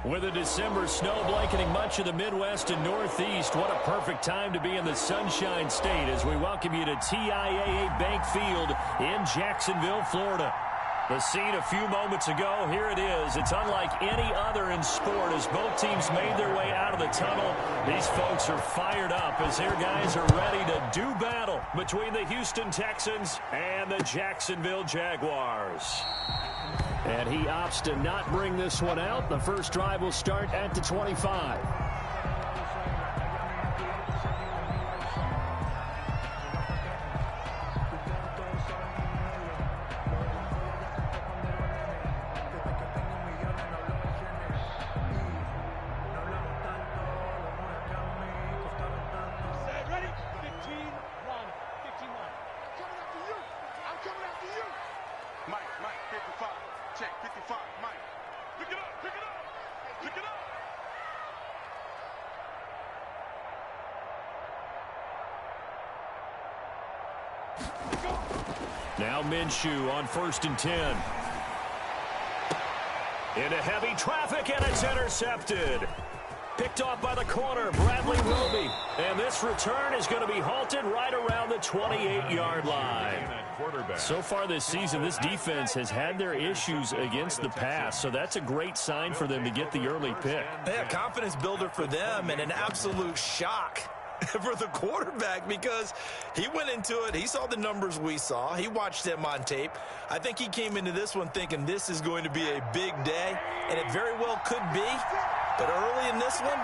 With a December snow blanketing much of the Midwest and Northeast, what a perfect time to be in the Sunshine State as we welcome you to TIAA Bank Field in Jacksonville, Florida. The scene a few moments ago, here it is. It's unlike any other in sport as both teams made their way out of the tunnel. These folks are fired up as their guys are ready to do battle between the Houston Texans and the Jacksonville Jaguars. And he opts to not bring this one out. The first drive will start at the 25. Now Minshew on 1st and 10. Into heavy traffic, and it's intercepted. Picked off by the corner, Bradley Roby. And this return is going to be halted right around the 28-yard line. So far this season, this defense has had their issues against the pass, so that's a great sign for them to get the early pick. Yeah, confidence builder for them and an absolute shock for the quarterback because he went into it. He saw the numbers we saw. He watched them on tape. I think he came into this one thinking this is going to be a big day, and it very well could be. But early in this one,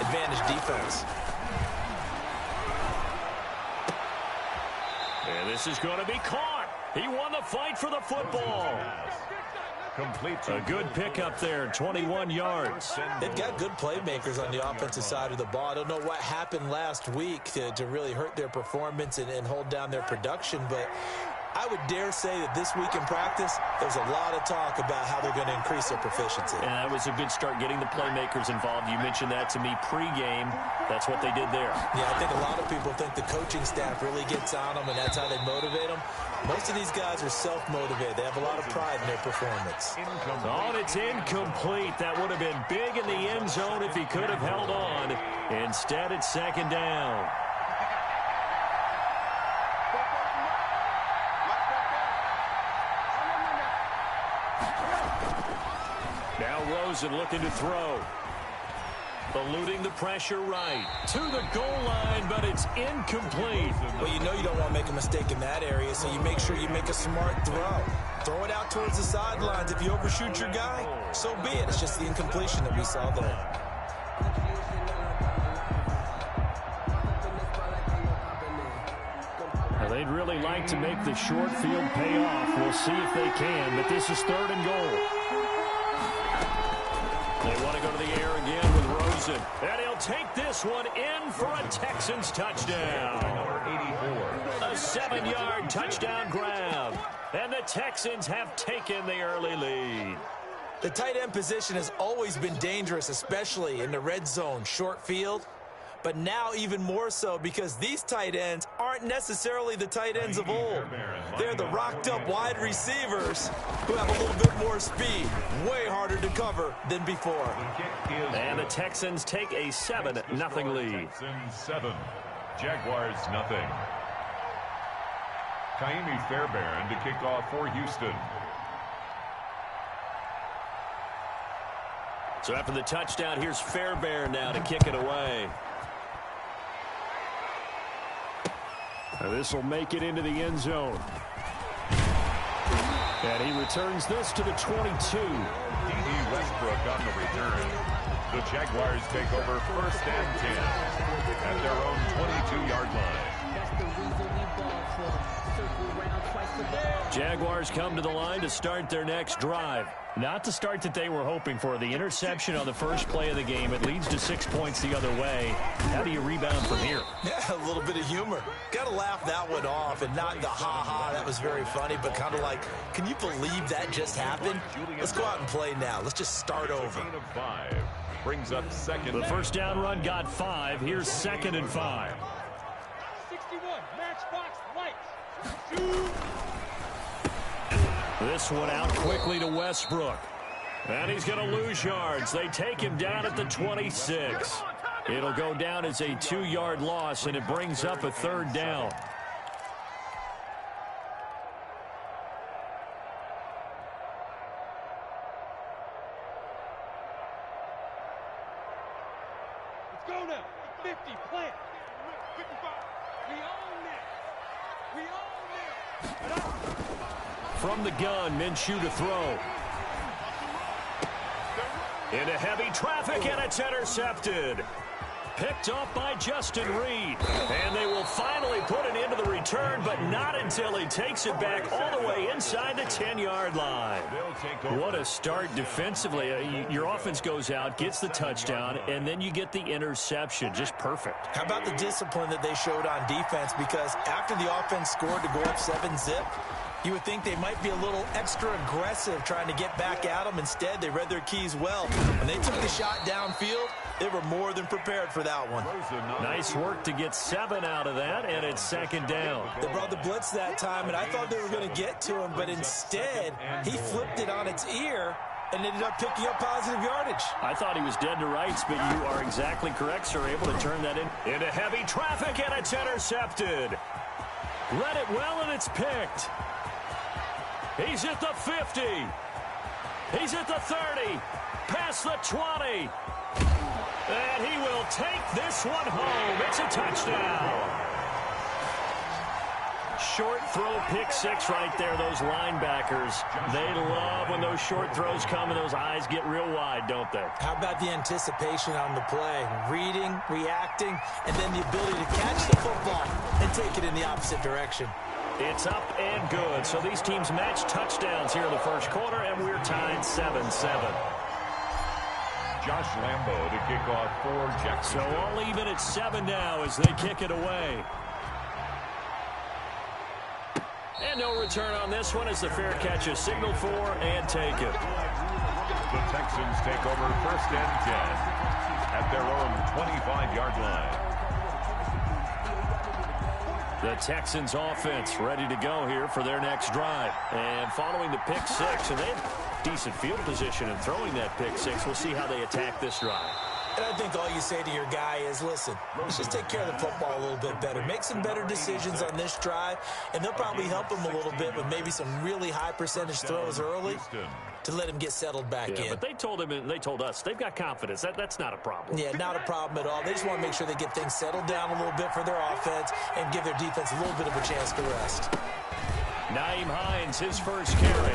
advantage defense. And this is going to be caught. He won the fight for the football. A good pickup there, 21 yards. They've got good playmakers on the offensive side of the ball. I don't know what happened last week to really hurt their performance and hold down their production, but I would dare say that this week in practice, there's a lot of talk about how they're going to increase their proficiency. And that was a good start getting the playmakers involved. You mentioned that to me pregame. That's what they did there. Yeah, I think a lot of people think the coaching staff really gets on them, and that's how they motivate them. Most of these guys are self-motivated. They have a lot of pride in their performance. Oh, and it's incomplete. That would have been big in the end zone if he could have held on. Instead, it's 2nd down. Now Rosen looking to throw. Eluding the pressure right. To the goal line, but it's incomplete. Well, you know you don't want to make a mistake in that area, so you make sure you make a smart throw. Throw it out towards the sidelines. If you overshoot your guy, so be it. It's just the incompletion that we saw there. They'd really like to make the short field pay off. We'll see if they can, but this is 3rd and goal. They want to go to the air again with Rosen. And he'll take this one in for a Texans touchdown. A 7-yard touchdown grab. And the Texans have taken the early lead. The tight end position has always been dangerous, especially in the red zone, short field. But now even more so because these tight ends aren't necessarily the tight ends of old. They're the rocked-up wide receivers who have a little bit more speed, way harder to cover than before. And the Texans take a 7-0 lead. 7, Jaguars nothing. Kaimi Fairbairn to kick off for Houston. So after the touchdown, here's Fairbairn now to kick it away. This will make it into the end zone. And he returns this to the 22. D.D. Westbrook on the return. The Jaguars take over 1st and 10 at their own 22-yard line. Jaguars come to the line to start their next drive. Not the start that they were hoping for. The interception on the first play of the game. It leads to 6 points the other way. How do you rebound from here? Yeah, a little bit of humor. Got to laugh that one off and not the ha-ha. That was very funny, but kind of like, can you believe that just happened? Let's go out and play now. Let's just start over. Brings up 2nd. The first down run got 5. Here's 2nd and 5. 61, matchbox lights. This one out quickly to Westbrook. And he's going to lose yards. They take him down at the 26. It'll go down as a 2-yard loss, and it brings up a 3rd down. Let's go now. 50, plant. 55. We own it. We own it. From the gun, Minshew to throw. Into heavy traffic, and it's intercepted. Picked off by Justin Reed. And they will finally put it into the return, but not until he takes it back all the way inside the 10-yard line. What a start defensively. Your offense goes out, gets the touchdown, and then you get the interception. Just perfect. How about the discipline that they showed on defense? Because after the offense scored to go up 7-zip, you would think they might be a little extra aggressive trying to get back at them. Instead, they read their keys well. When they took the shot downfield, they were more than prepared for that one. Nice work to get 7 out of that, and it's 2nd down. They brought the blitz that time, and I thought they were going to get to him, but instead, he flipped it on its ear and ended up picking up positive yardage. I thought he was dead to rights, but you are exactly correct, sir. Able to turn that into heavy traffic, and it's intercepted. Read it well, and it's picked. He's at the 50. He's at the 30. Past the 20. And he will take this one home. It's a touchdown. Short throw, pick 6 right there. Those linebackers, they love when those short throws come and those eyes get real wide, don't they? How about the anticipation on the play? Reading, reacting, and then the ability to catch the football and take it in the opposite direction. It's up and good. So these teams match touchdowns here in the first quarter, and we're tied 7-7. Josh Lambo to kick off for Jackson. So all even at 7 now as they kick it away. And no return on this one as the fair catch is signaled for and taken. The Texans take over 1st and 10 at their own 25-yard line. The Texans offense ready to go here for their next drive. And following the pick 6, and they have decent field position in throwing that pick 6. We'll see how they attack this drive. And I think all you say to your guy is, listen, let's just take care of the football a little bit better. Make some better decisions on this drive, and they'll probably help him a little bit with maybe some really high percentage throws early to let him get settled back in. But they told him, and they told us, they've got confidence. That's not a problem. Yeah, not a problem at all. They just want to make sure they get things settled down a little bit for their offense and give their defense a little bit of a chance to rest. Nyheim Hines, his first carry.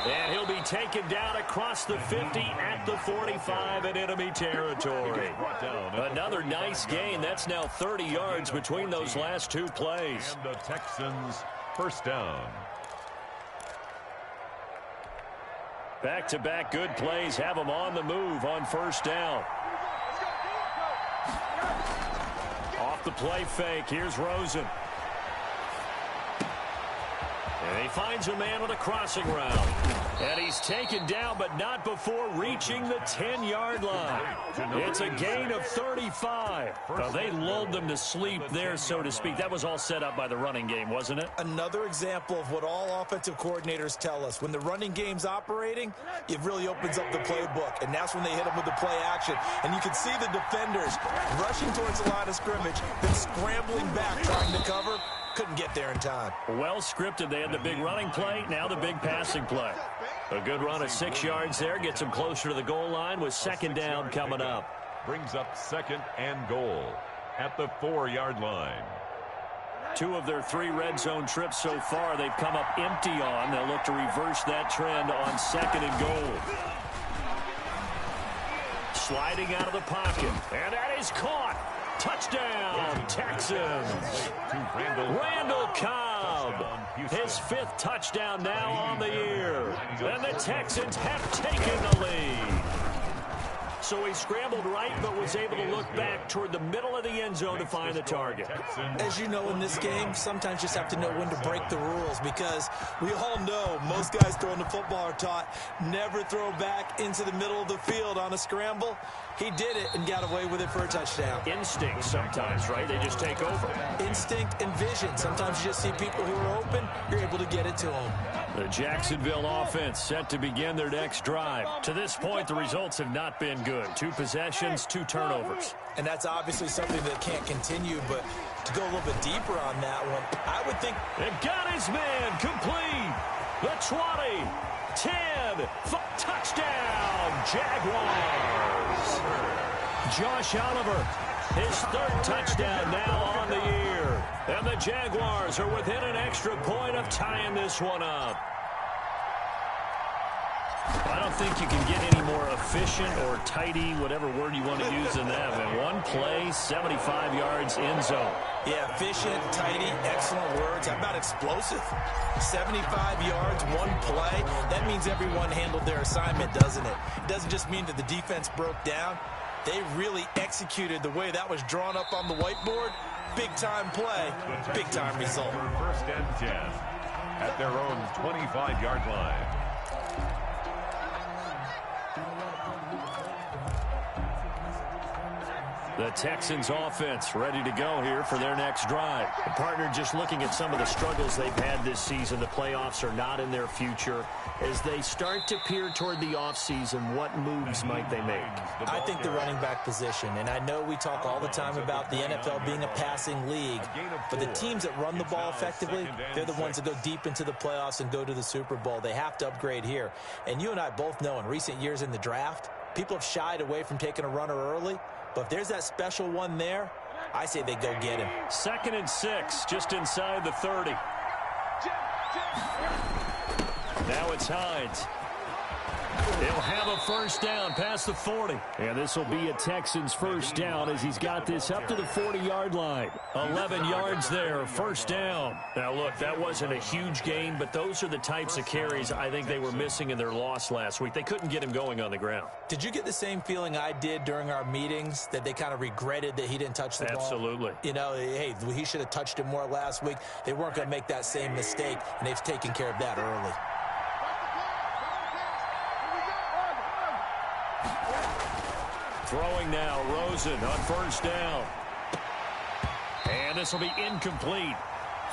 And he'll be taken down across the 50 at the 45 in enemy territory. Another nice gain. That's now 30 yards between those last 2 plays. And the Texans 1st down. Back-to-back good plays have them on the move on 1st down. Off the play fake. Here's Rosen. And he finds a man on a crossing route. And he's taken down, but not before reaching the 10-yard line. It's a gain of 35. Well, they lulled them to sleep there, so to speak. That was all set up by the running game, wasn't it? Another example of what all offensive coordinators tell us. When the running game's operating, it really opens up the playbook. And that's when they hit them with the play action. And you can see the defenders rushing towards the line of scrimmage, then scrambling back, trying to cover. Couldn't get there in time. Well scripted. They had the big running play, now the big passing play. A good run of 6 yards there gets them closer to the goal line with 2nd down coming up. Brings up 2nd and goal at the 4-yard line. 2 of their 3 red zone trips so far they've come up empty on. They'll look to reverse that trend on 2nd and goal. Sliding out of the pocket, and that is caught. Touchdown, Texans. Randall Cobb, his 5th touchdown now on the year. And the Texans have taken the lead. So he scrambled right, but was able to look back toward the middle of the end zone to find the target. As you know, in this game, sometimes you just have to know when to break the rules, because we all know most guys throwing the football are taught never throw back into the middle of the field on a scramble. He did it and got away with it for a touchdown. Instinct sometimes, right? They just take over. Instinct and vision. Sometimes you just see people who are open, you're able to get it to them. The Jacksonville offense set to begin their next drive. To this point, the results have not been good. 2 possessions, 2 turnovers. And that's obviously something that can't continue, but to go a little bit deeper on that one, I would think... It got his man complete. The 20, 10, touchdown, Jaguars. Josh Oliver, his 3rd touchdown now on the year. And the Jaguars are within an extra point of tying this one up. I don't think you can get any more efficient or tidy, whatever word you want to use in that. And one play, 75 yards in zone. Yeah, efficient, tidy, excellent words. How about explosive? 75 yards, one play. That means everyone handled their assignment, doesn't it? It doesn't just mean that the defense broke down. They really executed the way that was drawn up on the whiteboard. Big-time play, big-time result. First and 10 at their own 25-yard line. The Texans offense ready to go here for their next drive. The partner, just looking at some of the struggles they've had this season, the playoffs are not in their future. As they start to peer toward the offseason, what moves might they make? I think the running back position, and I know we talk all the time about the NFL being a passing league, but the teams that run the ball effectively, they're the ones that go deep into the playoffs and go to the Super Bowl. They have to upgrade here. And you and I both know in recent years in the draft, people have shied away from taking a runner early. But if there's that special one there, I say they go get him. 2nd and 6, just inside the 30. Now it's Hines. He'll have a first down past the 40. And this will be a Texans first down as he's got this up to the 40-yard line. 11 yards there, first down. Now, look, that wasn't a huge gain, but those are the types of carries I think they were missing in their loss last week. They couldn't get him going on the ground. Did you get the same feeling I did during our meetings, that they kind of regretted that he didn't touch the ball? Absolutely. You know, hey, he should have touched it more last week. They weren't going to make that same mistake, and they've taken care of that early. Throwing now, Rosen on first down. And this will be incomplete.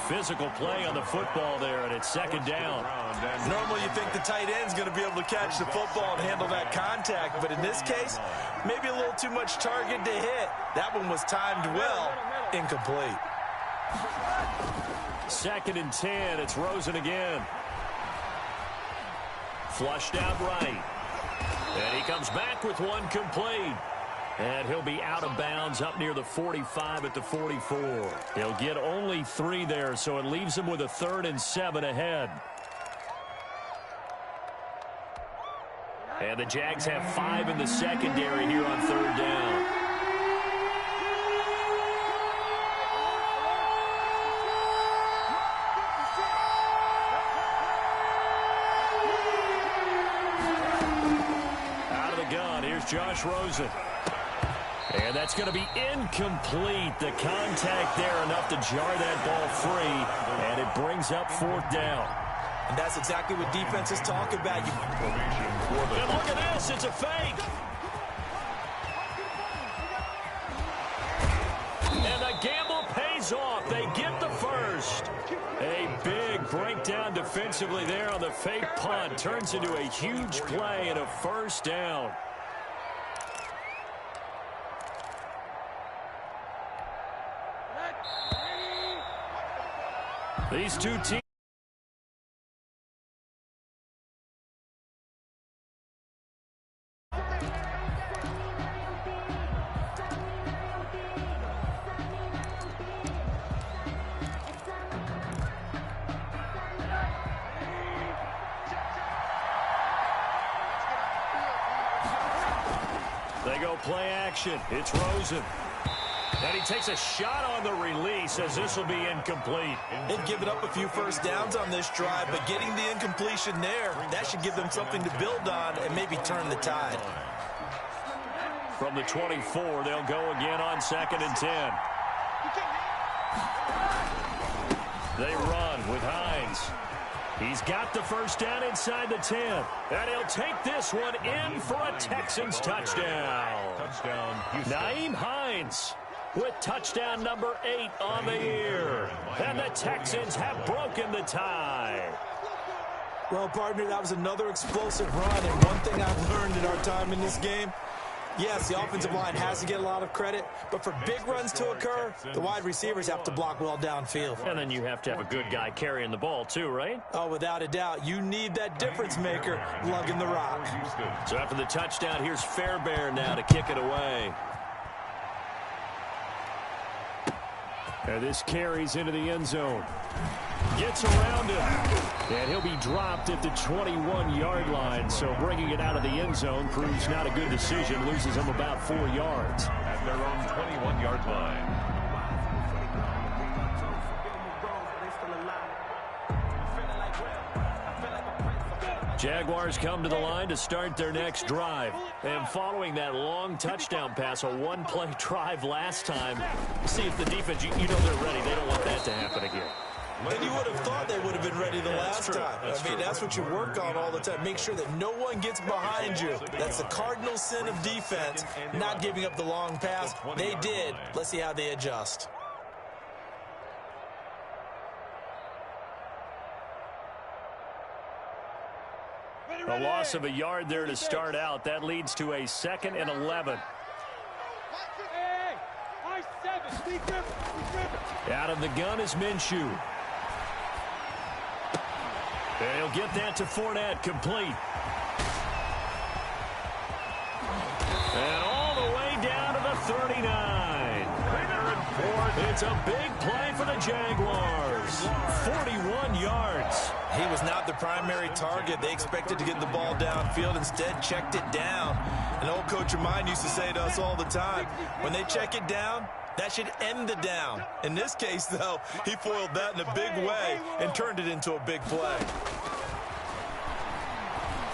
Physical play on the football there, and it's 2nd down. Normally you think the tight end's going to be able to catch the football and handle that contact, but in this case, maybe a little too much target to hit. That one was timed well, incomplete. 2nd and 10, it's Rosen again. Flushed out right. And he comes back with one complete. And he'll be out of bounds up near the 45 at the 44. He'll get only 3 there, so it leaves him with a 3rd and 7 ahead. And the Jags have 5 in the secondary here on 3rd down. Josh Rosen. And that's going to be incomplete. The contact there enough to jar that ball free, and it brings up 4th down. And that's exactly what defenses talk about. And look at this, it's a fake. And the gamble pays off. They get the first. A big breakdown defensively there on the fake punt. Turns into a huge play and a first down. These two teams. They go play action. It's Rosen. And he takes a shot on the release as this will be incomplete. They've given up a few first downs on this drive, but getting the incompletion there, that should give them something to build on and maybe turn the tide. From the 24, they'll go again on 2nd and 10. They run with Hines. He's got the first down inside the 10. And he'll take this one in for a Texans touchdown. Touchdown, Houston. Nyheim Hines with touchdown number 8 on the year. And the Texans have broken the tie. Well, partner, that was another explosive run. And one thing I've learned in our time in this game, yes, the offensive line has to get a lot of credit, but for big runs to occur, the wide receivers have to block well downfield. And then you have to have a good guy carrying the ball too, right? Oh, without a doubt. You need that difference maker lugging the rock. So after the touchdown, here's Fairbairn now to kick it away. And this carries into the end zone. Gets around him. And he'll be dropped at the 21-yard line. So bringing it out of the end zone proves not a good decision. Loses him about 4 yards. At their own 21-yard line. Jaguars come to the line to start their next drive. And following that long touchdown pass, a one-play drive last time, see if the defense, you know they're ready. They don't want that to happen again. And you would have thought they would have been ready the last time. That's what you work on all the time. Make sure that no one gets behind you. That's the cardinal sin of defense, not giving up the long pass. They did. Let's see how they adjust. A loss of a yard there to start out. That leads to a 2nd and 11. Out of the gun is Minshew. And he'll get that to Fournette, complete. And all the way down to the 39. It's a big play for the Jaguars. 41 yards. He was not the primary target. They expected to get the ball downfield. Instead, checked it down. An old coach of mine used to say to us all the time, when they check it down, that should end the down. In this case, though, he foiled that in a big way and turned it into a big play.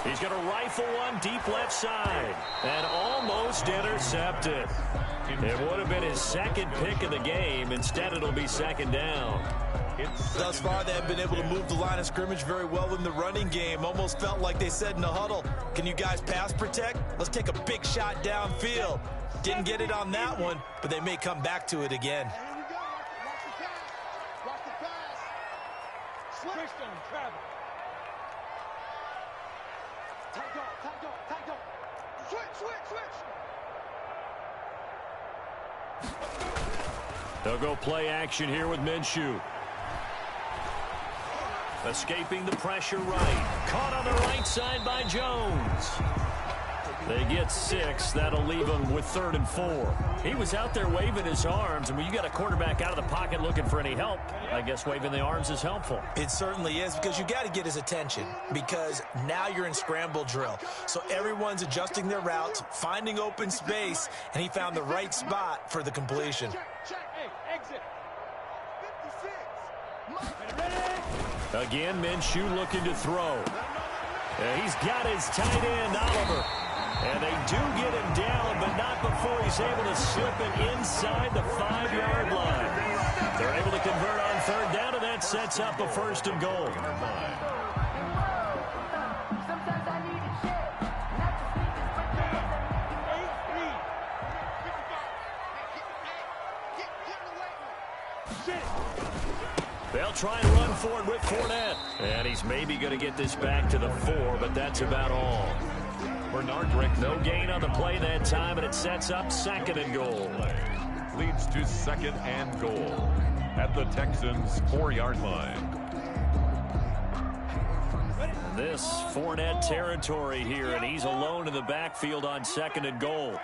He's going to rifle one deep left side and almost intercepted. It would have been his 2nd pick of the game. Instead, it'll be 2nd down. Thus far, they have been able to move the line of scrimmage very well in the running game. Almost felt like they said in the huddle, can you guys pass protect? Let's take a big shot downfield. Didn't get it on that one, but they may come back to it again. They'll go play action here with Minshew. Escaping the pressure right. Caught on the right side by Jones. They get 6. That'll leave him with 3rd and 4. He was out there waving his arms, and when you got a quarterback out of the pocket looking for any help, I guess waving the arms is helpful. It certainly is, because you got to get his attention, because now you're in scramble drill. So everyone's adjusting their routes, finding open space, and he found the right spot for the completion. Again, Minshew looking to throw. He's got his tight end, Oliver. And they do get him down, but not before he's able to slip it inside the 5-yard line. They're able to convert on 3rd down, and that sets up a 1st and goal. They'll try and run for it with Fournette. And he's maybe going to get this back to the 4, but that's about all. Bernard Rick, no gain on the play that time, and it sets up 2nd and goal. Leads to 2nd and goal at the Texans' 4-yard line. This Fournette territory here, and he's alone in the backfield on 2nd and goal.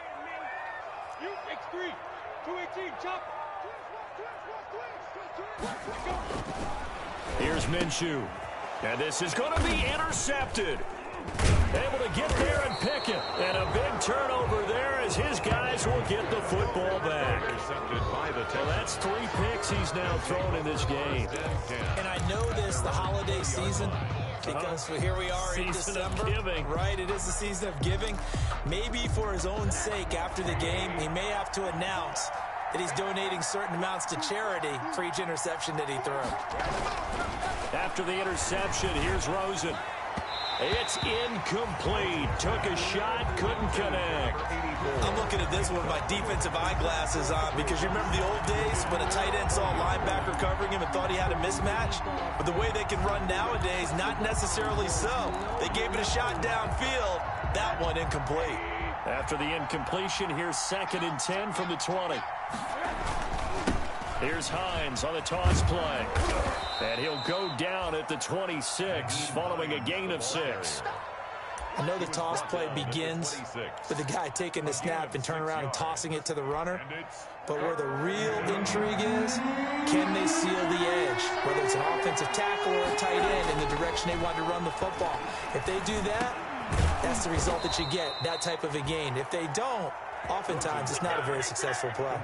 Here's Minshew. And this is going to be intercepted. Able to get there and pick it. And a big turnover there as his guys will get the football back. Intercepted by the Texans. Well, that's 3 picks picks he's now thrown in this game. And I know this, the holiday season, because here we are in December. Right, it is the season of giving. Maybe for his own sake, after the game, he may have to announce that he's donating certain amounts to charity for each interception that he threw. After the interception, here's Rosen. It's incomplete. Took a shot, couldn't connect. I'm looking at this one with my defensive eyeglasses on because you remember the old days when a tight end saw a linebacker covering him and thought he had a mismatch? But the way they can run nowadays, not necessarily so. They gave it a shot downfield. That one incomplete. After the incompletion, here's 2nd and 10 from the 20. Here's Hines on the toss play. And he'll go down at the 26 following a gain of 6. I know the toss play begins with the guy taking the snap and turn around and tossing it to the runner. But where the real intrigue is, can they seal the edge? Whether it's an offensive tackle or a tight end in the direction they want to run the football. If they do that, that's the result that you get, that type of a gain. If they don't, oftentimes it's not a very successful play.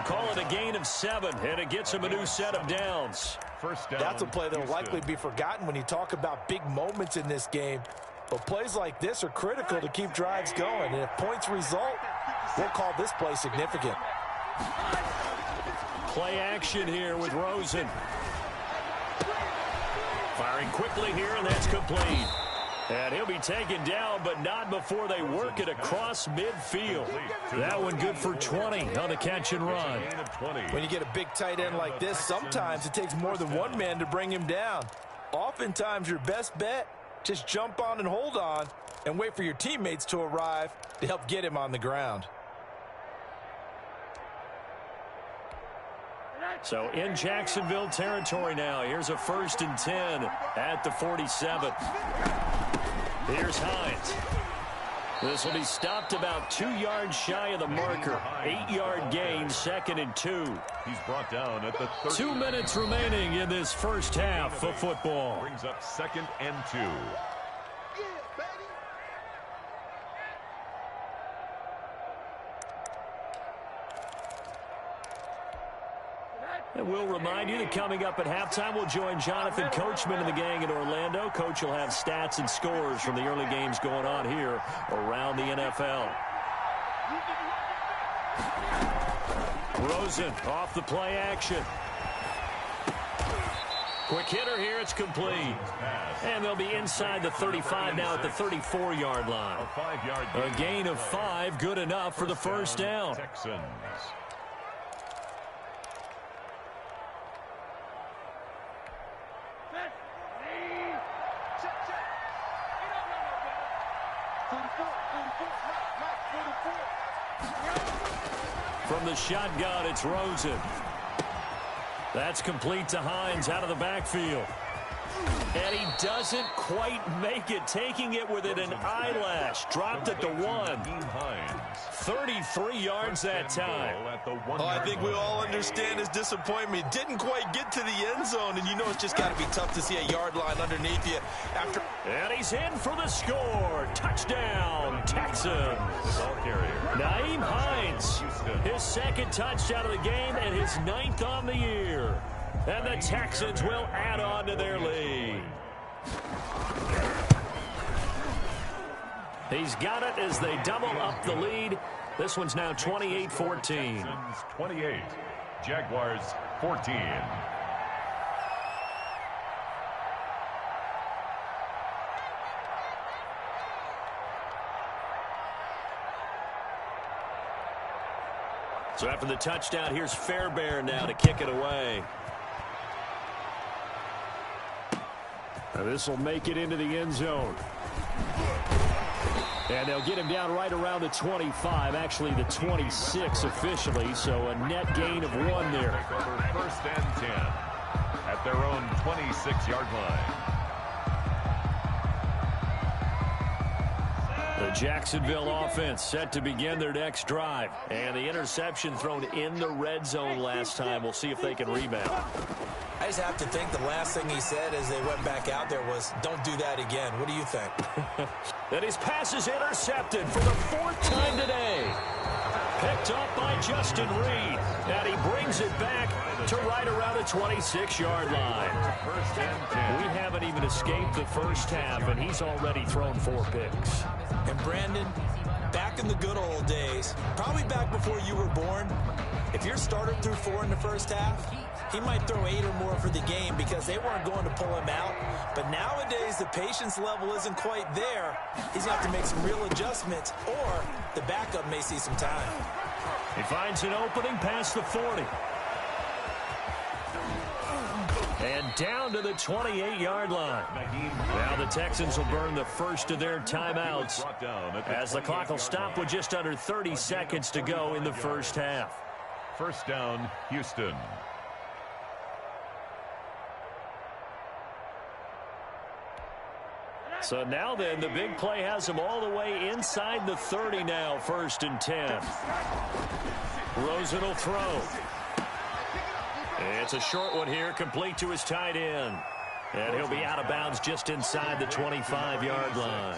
Call it a gain of 7, and it gets him a new set of downs. First down, that's a play that will likely be forgotten when you talk about big moments in this game. But plays like this are critical to keep drives going. And if points result, we'll call this play significant. Play action here with Rosen. Firing quickly here, and that's complete. And he'll be taken down, but not before they work it across midfield. That one good for 20 on the catch and run. When you get a big tight end like this, sometimes it takes more than one man to bring him down. Oftentimes, your best bet, just jump on and hold on and wait for your teammates to arrive to help get him on the ground. So in Jacksonville territory now. Here's a 1st and 10 at the 47. Here's Hines. This will be stopped about 2 yards shy of the marker. 8-yard gain, 2nd and 2. He's brought down at the 30. 2 minutes remaining in this first half of football. Brings up 2nd and 2. And we'll remind you that coming up at halftime, we'll join Jonathan Coachman and the gang in Orlando. Coach will have stats and scores from the early games going on here around the NFL. Rosen off the play action. Quick hitter here, it's complete. And they'll be inside the 35 now at the 34-yard line. A gain of 5, good enough for the first down. Texans. From the shotgun, it's Rosen. That's complete to Hines out of the backfield. And he doesn't quite make it, taking it within an eyelash. Dropped at the 1. 33 yards that time. Oh, I think we all understand his disappointment. Didn't quite get to the end zone, and you know it's just got to be tough to see a yard line underneath you after. And he's in for the score. Touchdown, Texans. Nyheim Hines, his 2nd touchdown of the game and his 9th on the year. And the Texans will add on to their lead. He's got it as they double up the lead. This one's now 28-14. 28, Jaguars 14. So after the touchdown, here's Fairbairn now to kick it away. Now this will make it into the end zone. And they'll get him down right around the 25, actually the 26 officially, so a net gain of 1 there. First and 10 at their own 26-yard line. The Jacksonville offense set to begin their next drive. And the interception thrown in the red zone last time. We'll see if they can rebound. I just have to think the last thing he said as they went back out there was, don't do that again. What do you think? And his pass is intercepted for the 4th time today. Picked up by Justin Reed. And he brings it back to right around the 26-yard line. First and 10. We haven't even escaped the first half, and he's already thrown 4 picks. And Brandon, back in the good old days, probably back before you were born, if your starter threw 4 in the first half, he might throw 8 or more for the game because they weren't going to pull him out. But nowadays, the patience level isn't quite there. He's going to have to make some real adjustments, or the backup may see some time. He finds an opening past the 40. And down to the 28-yard line. Now the Texans will burn the first of their timeouts as the clock will stop with just under 30 seconds to go in the first half. First down, Houston. So now then, the big play has him all the way inside the 30 now, 1st and 10. Rosen will throw. It's a short one here, complete to his tight end. And he'll be out of bounds just inside the 25-yard line.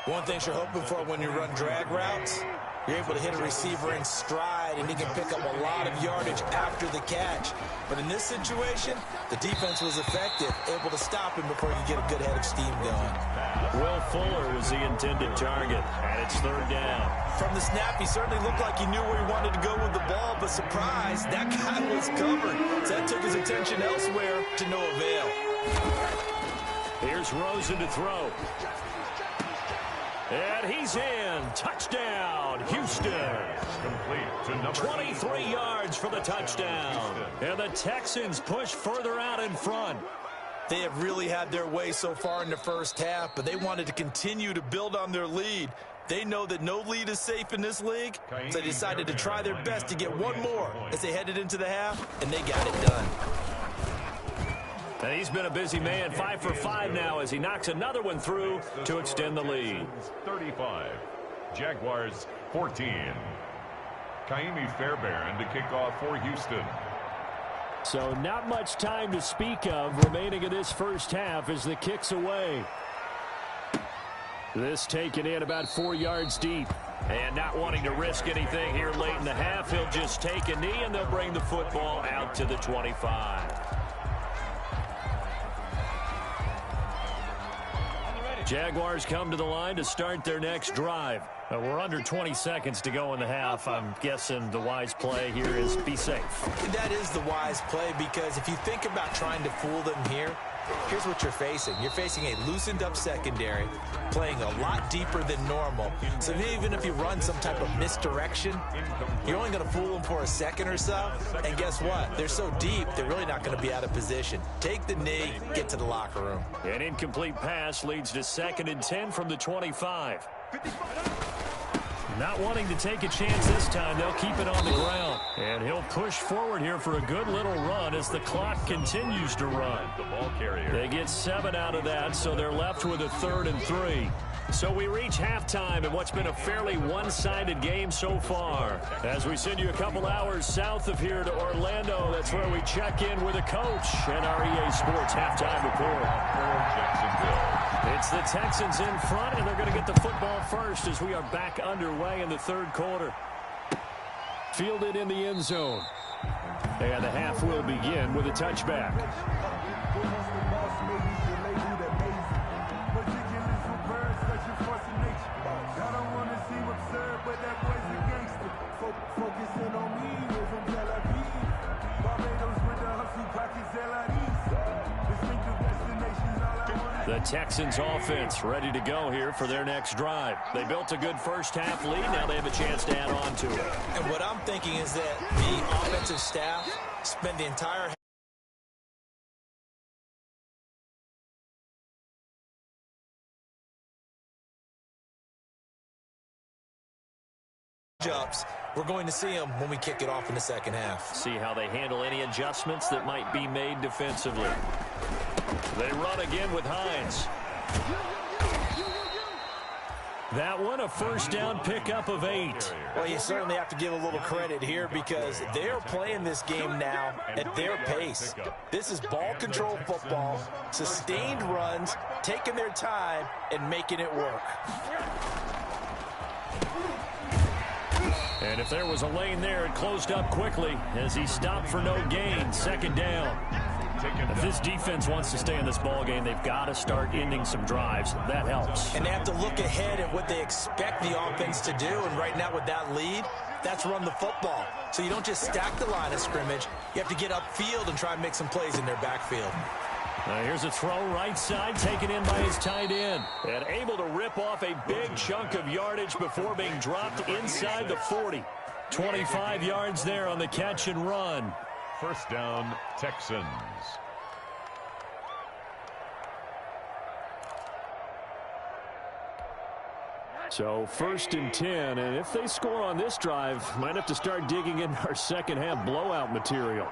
One thing you're hoping for when you run drag routes, you're able to hit a receiver in stride, and he can pick up a lot of yardage after the catch. But in this situation, the defense was effective, able to stop him before you get a good head of steam going. Will Fuller was the intended target, and it's 3rd down. From the snap, he certainly looked like he knew where he wanted to go with the ball, but surprise, that guy was covered. So that took his attention elsewhere to no avail. Here's Rosen to throw. And he's in. Touchdown, Houston. Complete to number 23 yards for the touchdown. And the Texans push further out in front. They have really had their way so far in the first half, but they wanted to continue to build on their lead. They know that no lead is safe in this league, so they decided to try their best to get one more as they headed into the half, and they got it done. And he's been a busy man, 5 for 5 now as he knocks another one through to extend the lead. 35. Jaguars 14. Kaimi Fairbairn to kick off for Houston. So not much time to speak of remaining in this first half as the kick's away. This taken in about 4 yards deep. And not wanting to risk anything here late in the half, he'll just take a knee and they'll bring the football out to the 25. Jaguars come to the line to start their next drive. We're under 20 seconds to go in the half. I'm guessing the wise play here is be safe. That is the wise play because if you think about trying to fool them here, here's what you're facing. You're facing a loosened up secondary, playing a lot deeper than normal. So even if you run some type of misdirection, you're only going to fool them for a second or so. And guess what? They're so deep, they're really not going to be out of position. Take the knee, get to the locker room. An incomplete pass leads to 2nd and 10 from the 25. Not wanting to take a chance this time, they'll keep it on the ground. And he'll push forward here for a good little run as the clock continues to run. The ball carrier. They get 7 out of that, so they're left with a 3rd and 3. So we reach halftime in what's been a fairly one-sided game so far. As we send you a couple hours south of here to Orlando, that's where we check in with a coach and our EA Sports halftime report. Jacksonville. It's the Texans in front, and they're going to get the football first as we are back underway in the 3rd quarter. Fielded in the end zone. And the half will begin with a touchback. The Texans offense ready to go here for their next drive. They built a good first half lead. Now they have a chance to add on to it. And what I'm thinking is that the offensive staff spent the entire ups. We're going to see them when we kick it off in the second half. See how they handle any adjustments that might be made defensively. They run again with Hines. That one, a first down pickup of 8. Well, you certainly have to give a little credit here because they're playing this game now at their pace. This is ball control football, sustained runs, taking their time, and making it work. And if there was a lane there, it closed up quickly as he stopped for no gain. Second down. If this defense wants to stay in this ballgame, they've got to start ending some drives. That helps. And they have to look ahead at what they expect the offense to do. And right now with that lead, that's run the football. So you don't just stack the line of scrimmage. You have to get upfield and try and make some plays in their backfield. Here's a throw right side, taken in by his tight end. And able to rip off a big chunk of yardage before being dropped inside the 40. 25 yards there on the catch and run. First down, Texans. So 1st and 10, and if they score on this drive, might have to start digging in our second half blowout material.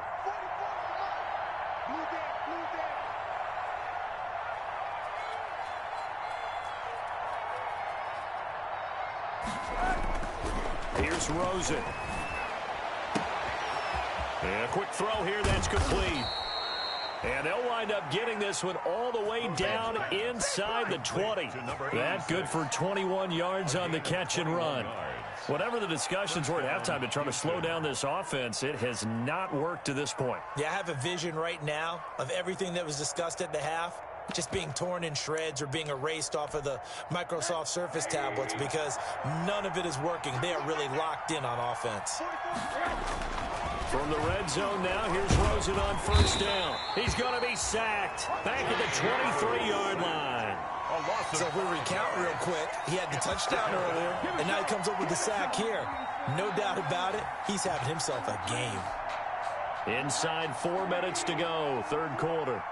Here's Rosen. And a quick throw here that's complete. And they'll wind up getting this one all the way down inside the 20. That good for 21 yards on the catch and run. Whatever the discussions were at halftime to try to slow down this offense, it has not worked to this point. Yeah, I have a vision right now of everything that was discussed at the half just being torn in shreds or being erased off of the Microsoft Surface tablets because none of it is working. They are really locked in on offense. From the red zone now, here's Rosen on first down. He's going to be sacked back at the 23-yard line. So if we recount real quick, he had the touchdown earlier, and now he comes up with the sack here. No doubt about it, he's having himself a game. Inside 4 minutes to go, third quarter.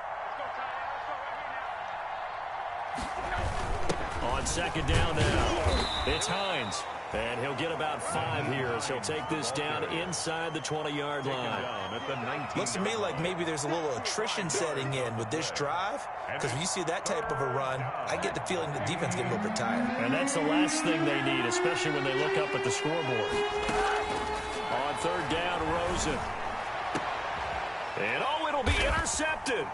On second down now, it's Hines. And he'll get about 5 here as he'll take this down inside the 20-yard line. Looks to me like maybe there's a little attrition setting in with this drive, because when you see that type of a run, I get the feeling the defense getting a little bit tired. And that's the last thing they need, especially when they look up at the scoreboard. On third down, Rosen. And it'll be intercepted.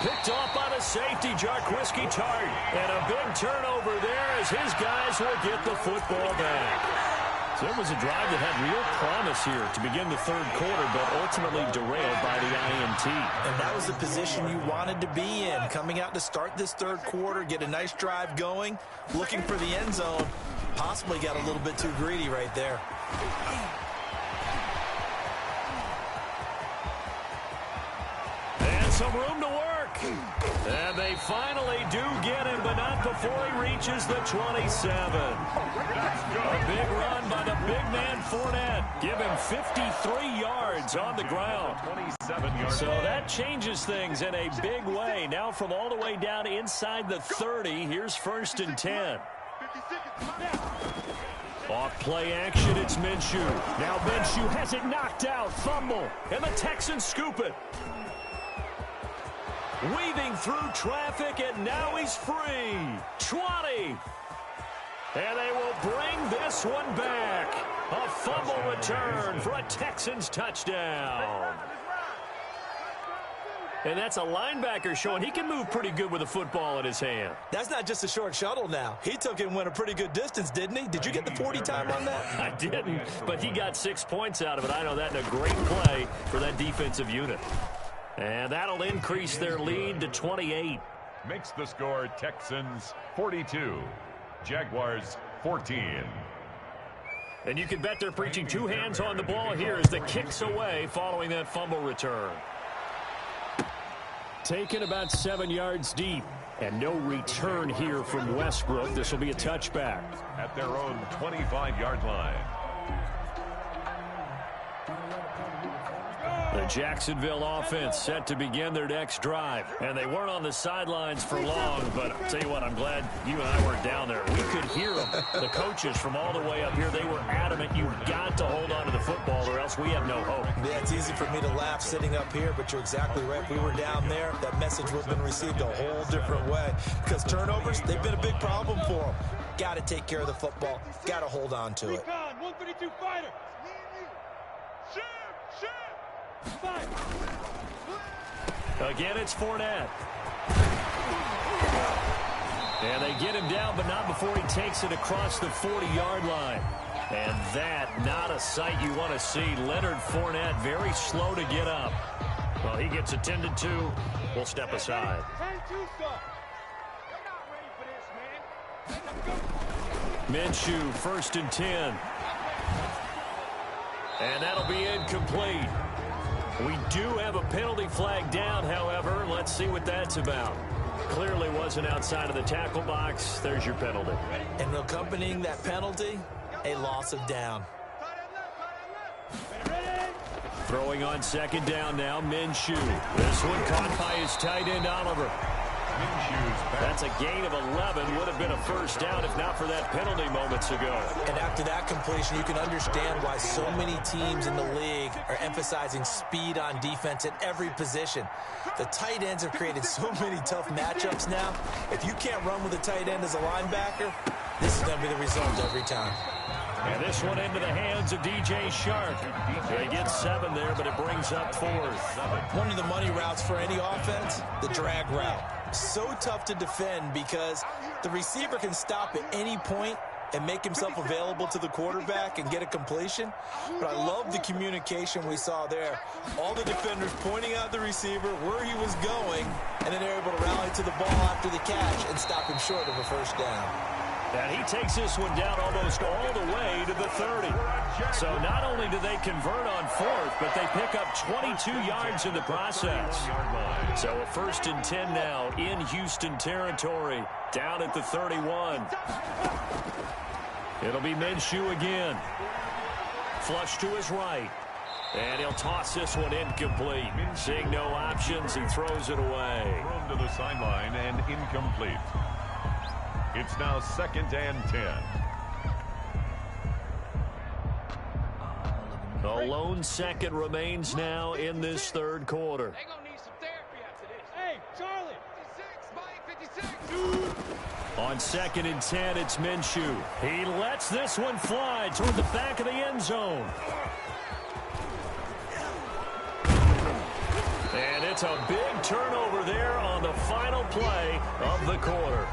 Picked off by the safety, Jarquiski Tart. And a big turnover there as his guys will get the football back. So it was a drive that had real promise here to begin the third quarter, but ultimately derailed by the INT. And that was the position you wanted to be in, coming out to start this third quarter, get a nice drive going, looking for the end zone. Possibly got a little bit too greedy right there. And some room to work. And they finally do get him, but not before he reaches the 27. A big run by the big man Fournette. Give him 53 yards on the ground. 27 yards. So that changes things in a big way. Now from all the way down inside the 30, here's 1st and 10. Off play action, it's Minshew. Now Minshew has it knocked out. Fumble. And the Texans scoop it. Weaving through traffic, and now he's free. 20. And they will bring this one back. A fumble return for a Texans touchdown. And that's a linebacker showing he can move pretty good with a football in his hand. That's not just a short shuttle now. He took it and went a pretty good distance, didn't he? Did you get the 40 time on that? I didn't, but he got 6 points out of it. I know that in a great play for that defensive unit. And that'll increase their lead to 28. Makes the score Texans 42, Jaguars 14. And you can bet they're preaching 2 hands on the ball here as the kick's away following that fumble return. Taken about 7 yards deep. And no return here from Westbrook. This will be a touchback. At their own 25-yard line. The Jacksonville offense set to begin their next drive. And they weren't on the sidelines for long, but I'll tell you what, I'm glad you and I weren't down there. We could hear them. The coaches from all the way up here, they were adamant. You've got to hold on to the football or else we have no hope. Yeah, it's easy for me to laugh sitting up here, but you're exactly right. If we were down there, that message would have been received a whole different way. Because turnovers, they've been a big problem for them. Got to take care of the football. Got to hold on to it. 132 fighter. Again, it's Fournette. And they get him down, but not before he takes it across the 40-yard line. And that, not a sight you want to see. Leonard Fournette very slow to get up. Well, he gets attended to. We'll step aside. Minshew, 1st and 10. And that'll be incomplete. We do have a penalty flag down, however. Let's see what that's about. Clearly wasn't outside of the tackle box. There's your penalty. And accompanying that penalty, a loss of down. Throwing on 2nd down now, Minshew. This one caught by his tight end, Oliver. That's a gain of 11. Would have been a 1st down if not for that penalty moments ago. And after that completion, you can understand why so many teams in the league are emphasizing speed on defense at every position. The tight ends have created so many tough matchups now. If you can't run with a tight end as a linebacker, this is going to be the result every time. And this one into the hands of DJ Shark. They get 7 there, but it brings up 4th. One of the money routes for any offense, the drag route. So tough to defend because the receiver can stop at any point and make himself available to the quarterback and get a completion. But I love the communication we saw there. All the defenders pointing out the receiver, where he was going, and then they're able to rally to the ball after the catch and stop him short of a 1st down. And he takes this one down almost all the way to the 30. So not only do they convert on 4th, but they pick up 22 yards in the process. So a 1st and 10 now in Houston territory, down at the 31. It'll be Minshew again. Flush to his right. And he'll toss this one incomplete. Seeing no options, he throws it away. Thrown to the sideline and incomplete. It's now 2nd and 10. A lone second remains now in this 3rd quarter. They're going to need some therapy after this. Hey, Charlie. 56, Mike, 56. On 2nd and 10, it's Minshew. He lets this one fly toward the back of the end zone. And it's a big turnover there on the final play of the quarter.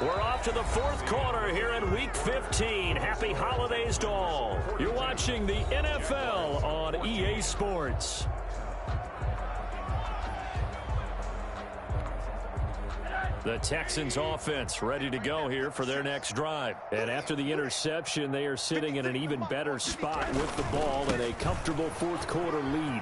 We're off to the 4th quarter here in Week 15. Happy holidays to all. You're watching the NFL on EA Sports. The Texans offense ready to go here for their next drive. And after the interception, they are sitting in an even better spot with the ball and a comfortable 4th quarter lead.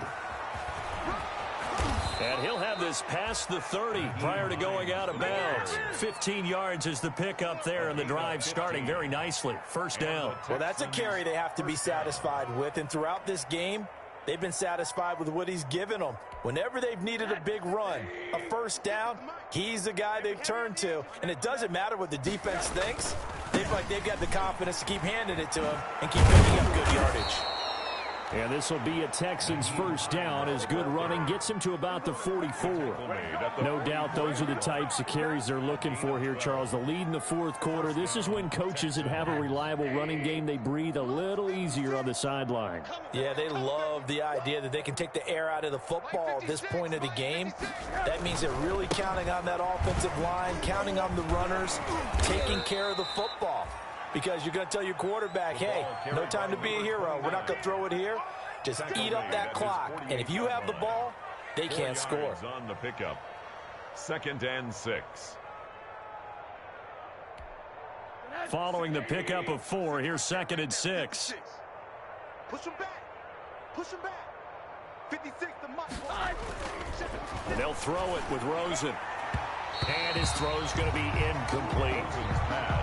And he'll have this past the 30 prior to going out of bounds. 15 yards is the pickup there, and the drive starting very nicely. 1st down. Well, that's a carry they have to be satisfied with. And throughout this game, they've been satisfied with what he's given them. Whenever they've needed a big run, a 1st down, he's the guy they've turned to. And it doesn't matter what the defense thinks. They feel like they've got the confidence to keep handing it to him and keep picking up good yardage. And this will be a Texans 1st down as good running gets him to about the 44. No doubt those are the types of carries they're looking for here, Charles. The lead in the 4th quarter. This is when coaches that have a reliable running game, they breathe a little easier on the sideline. Yeah, they love the idea that they can take the air out of the football at this point of the game. That means they're really counting on that offensive line, counting on the runners, taking care of the football. Because you're going to tell your quarterback, hey, no time to be a hero. We're not going to throw it here. Just eat up that clock. And if you have the ball, they can't score. On the pickup. 2nd and 6. Following the pickup of 4, here's 2nd and 6. Push him back. Push him back. 56 to Mike. And they'll throw it with Rosen. And his throw's going to be incomplete.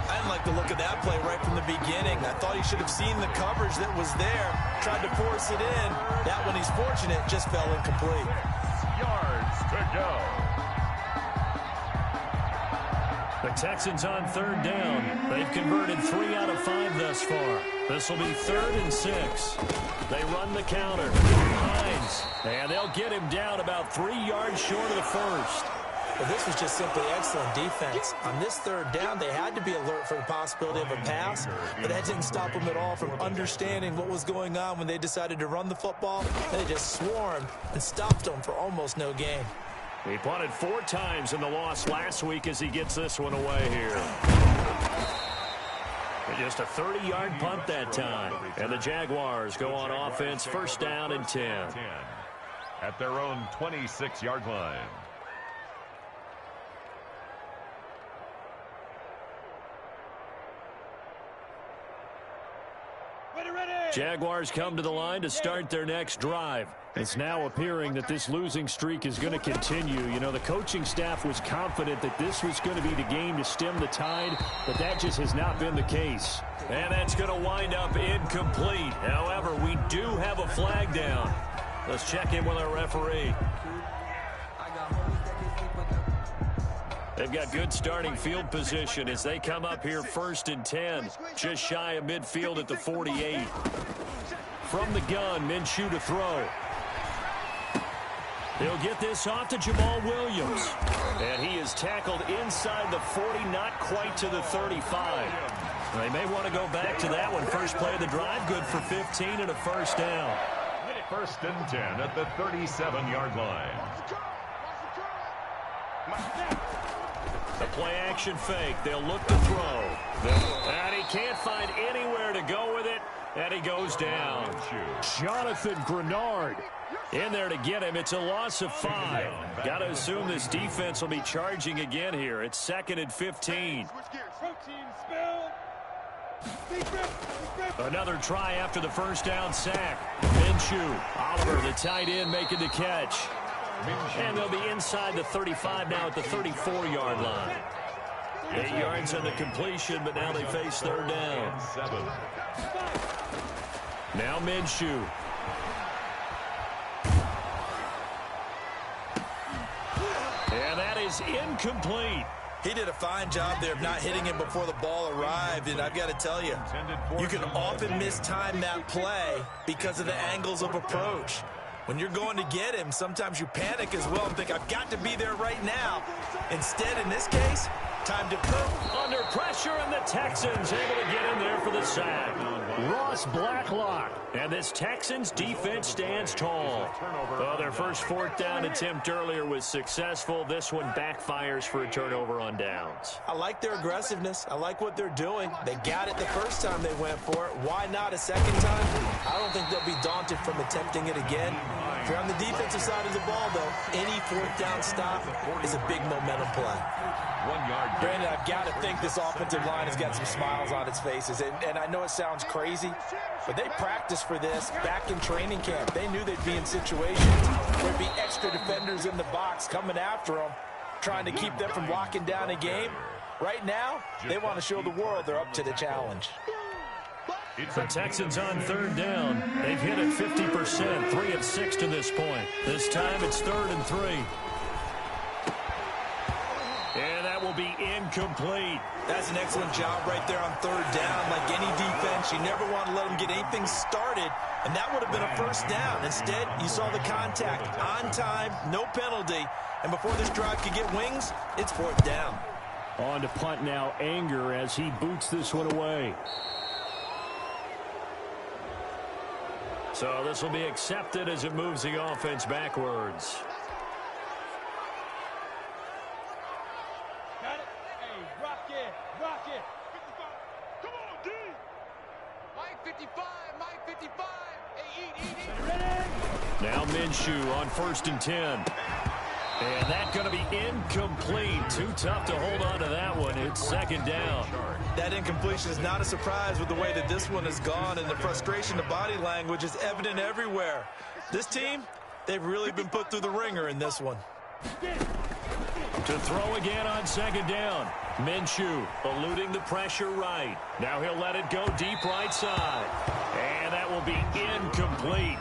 I didn't like the look of that play right from the beginning. I thought he should have seen the coverage that was there, tried to force it in. That one, he's fortunate, just fell incomplete. Yards to go. The Texans on 3rd down. They've converted 3 out of 5 thus far. This will be 3rd and 6. They run the counter. Hines. And they'll get him down about 3 yards short of the 1st. Well, this was just simply excellent defense. On this 3rd down, they had to be alert for the possibility of a pass, but that didn't stop them at all from understanding what was going on when they decided to run the football. They just swarmed and stopped them for almost no gain. He punted 4 times in the loss last week as he gets this one away here. And just a 30-yard punt that time. And the Jaguars go on offense, first down and 10. At their own 26-yard line. Jaguars come to the line to start their next drive. It's now appearing that this losing streak is going to continue. You know, the coaching staff was confident that this was going to be the game to stem the tide, but that just has not been the case. And that's going to wind up incomplete. However, we do have a flag down. Let's check in with our referee. They've got good starting field position as they come up here first and 10, just shy of midfield at the 48. From the gun, Minshew to throw. He'll get this off to Jamal Williams. And he is tackled inside the 40, not quite to the 35. They may want to go back to that one. First play of the drive, good for 15 and a first down. First and 10 at the 37-yard line. The play-action fake. They'll look to throw. And he can't find anywhere to go with it, and he goes down. Jonathan Grenard in there to get him. It's a loss of 5. Got to assume this defense will be charging again here. It's 2nd and 15. Another try after the first down sack. Minshew, Oliver, the tight end, making the catch. And they'll be inside the 35 now at the 34-yard line. 8 yards on the completion, but now they face third down. Now Minshew. And that is incomplete. He did a fine job there of not hitting him before the ball arrived, and I've got to tell you, you can often mistime that play because of the angles of approach. When you're going to get him, sometimes you panic as well and think, I've got to be there right now. Instead, in this case, time to prove. Under pressure, and the Texans able to get in there for the sack. Ross Blacklock. And this Texans defense stands tall. Well, their first 4th down attempt earlier was successful. This one backfires for a turnover on downs. I like their aggressiveness. I like what they're doing. They got it the first time they went for it. Why not a second time? I don't think they'll be daunted from attempting it again. If you're on the defensive side of the ball, though, any 4th down stop is a big momentum play. 1 yard. Brandon, I've got to think this offensive line has got some smiles on its faces. And I know it sounds crazy, but they practiced for this back in training camp. They knew they'd be in situations where there'd be extra defenders in the box coming after them, trying to keep them from locking down a game. Right now, they want to show the world they're up to the challenge. The Texans on third down. They've hit it 50%, 3 of 6 to this point. This time it's 3rd and 3. And that will be incomplete. That's an excellent job right there on third down. Like any defense, you never want to let them get anything started, and that would have been a first down. Instead, you saw the contact on time, no penalty, and before this drive could get wings, it's 4th down. On to punt now, Anger, as he boots this one away. So this will be accepted as it moves the offense backwards. Got it. Hey, rock it. 55. Come on, D. Mike 55, Mike 55. Hey, eat. Now Minshew on 1st and 10. And that's going to be incomplete. Too tough to hold on to that one. It's 2nd down. That incompletion is not a surprise with the way that this one has gone, and the frustration, the body language is evident everywhere. This team, they've really been put through the ringer in this one. To throw again on 2nd down. Minshew eluding the pressure right. Now he'll let it go deep right side. And that will be incomplete.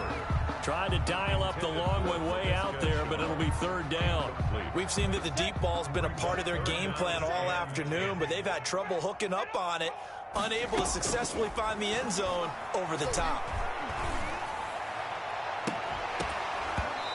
Trying to dial up the long one way out there, but it'll be 3rd down. We've seen that the deep ball's been a part of their game plan all afternoon, but they've had trouble hooking up on it, unable to successfully find the end zone over the top.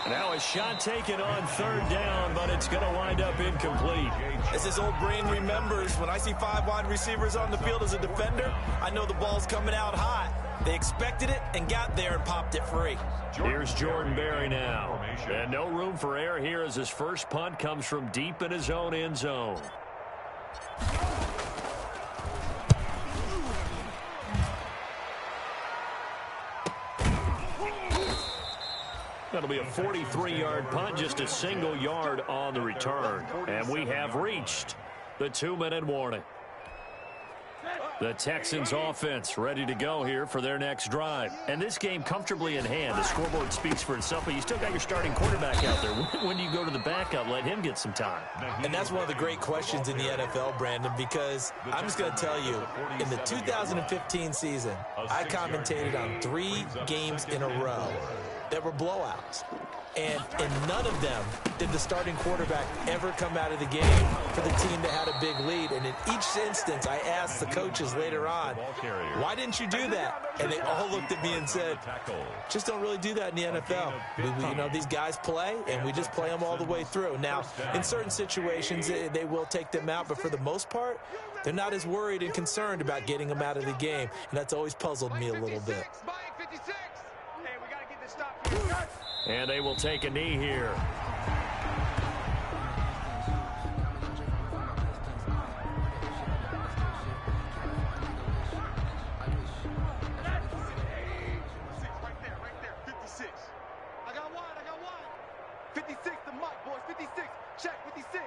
Now a shot taken on 3rd down, but it's going to wind up incomplete. As this old brain remembers, when I see 5 wide receivers on the field as a defender, I know the ball's coming out hot. They expected it and got there and popped it free. Here's Jordan Berry now. And no room for error here as his first punt comes from deep in his own end zone. That'll be a 43-yard punt, just a single yard on the return. And we have reached the 2-minute warning. The Texans offense ready to go here for their next drive. And this game comfortably in hand. The scoreboard speaks for itself, but you still got your starting quarterback out there. When do you go to the backup? Let him get some time. And that's one of the great questions in the NFL, Brandon, because I'm just going to tell you, in the 2015 season, I commentated on 3 games in a row that were blowouts. And in none of them did the starting quarterback ever come out of the game for the team that had a big lead. And in each instance, I asked the coaches later on, why didn't you do that? And they all looked at me and said, just don't really do that in the NFL. You know, these guys play, and we just play them all the way through. Now, in certain situations, they will take them out, but for the most part, they're not as worried and concerned about getting them out of the game. And that's always puzzled me a little bit. And they will take a knee here. I got one. 56 the mark, boys. 56. Check 56.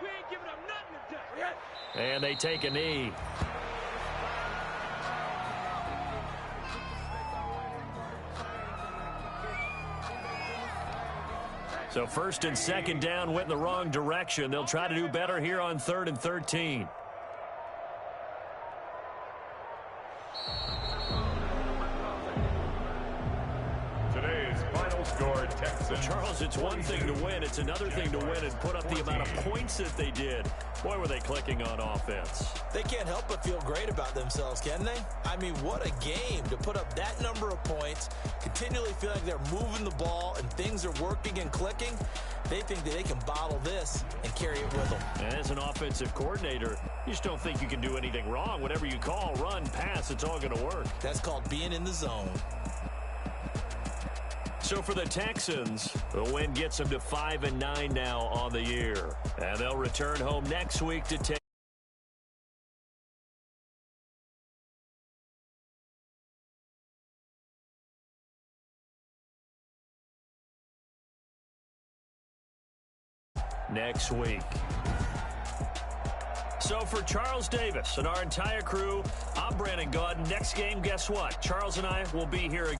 We ain't giving up nothing today. And they take a knee. So first and second down went in the wrong direction. They'll try to do better here on 3rd and 13. Today's final score, Texans. Charles, it's one thing to win. It's another thing to win and put up the amount of points that they did. Boy, were they clicking on offense. They can't help but feel great about themselves, can they? I mean, what a game to put up that number of points, continually feel like they're moving the ball and things are working and clicking. They think that they can bottle this and carry it with them. And as an offensive coordinator, you just don't think you can do anything wrong. Whatever you call, run, pass, it's all going to work. That's called being in the zone. So for the Texans, the win gets them to 5-9 now on the year. And they'll return home next week to take next week. So for Charles Davis and our entire crew, I'm Brandon Gaudin. Next game, guess what? Charles and I will be here again.